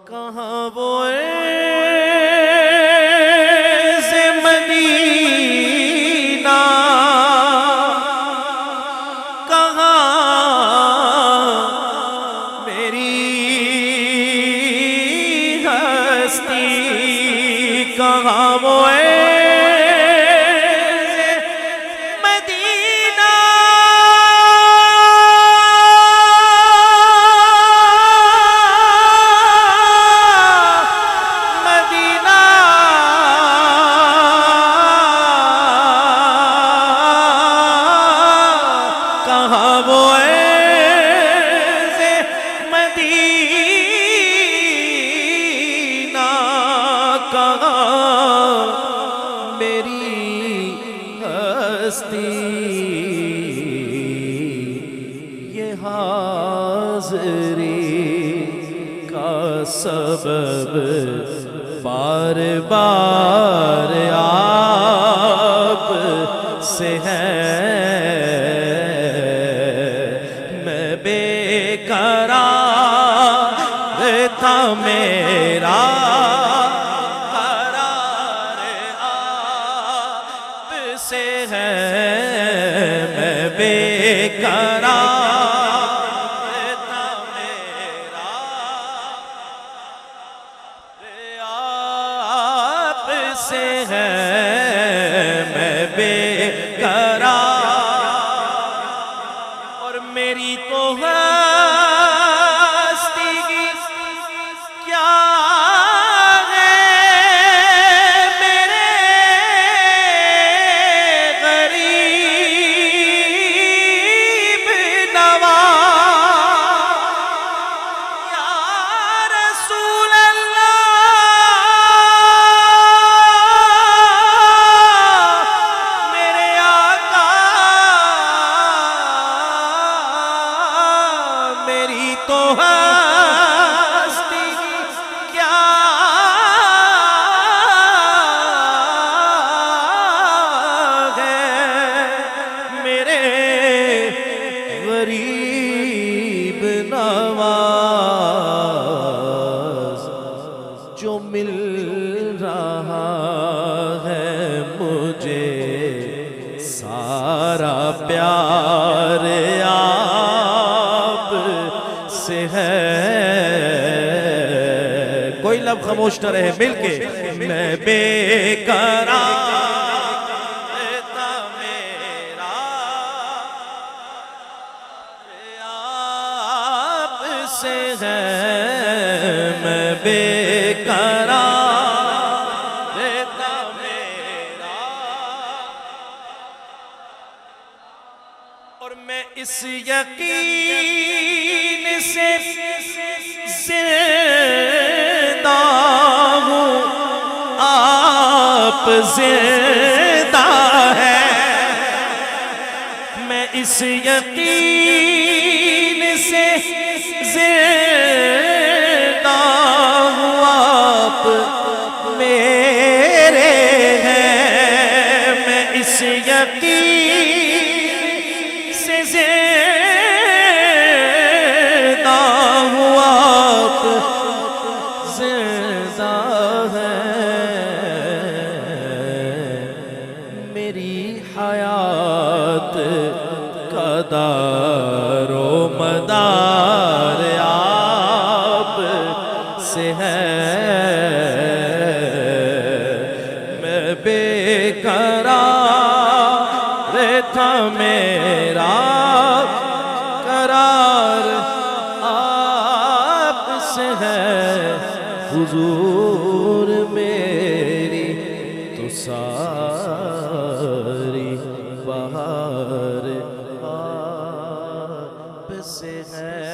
کہاں وہ عز مدینہ، کہاں میری ہستی، کہاں وہ یہ حاضری کا سبب بار بار آپ سے ہے، میں بے قرار تھا میرا سے ہے، میں بے قرار تھا میرا آپ سے ہے، میں بے قرار، اور میری تو ہستی کیا تو ہستی کیا ہے، میرے غریب نواز جو مل رہا ہے مجھے سارا پیار سے ہے، کوئی لب خاموش نہ رہے، مل کے میں بے قرار تھا میرا آپ سے ہے، میں بے قرار تھا میرا، اور میں اس یقین سے زندہ ہوں آپ زندہ ہے، میں اس یقین سے زندہ ہوں آپ میرے ہیں، میں اس یقین سے زندہ ہوں آپ زندہ ہے، میری حیات کا دار و مدار آپ سے ہے، میں بے قرار تھا میرا قرار آپ سے ہے، حضور میری تو ساری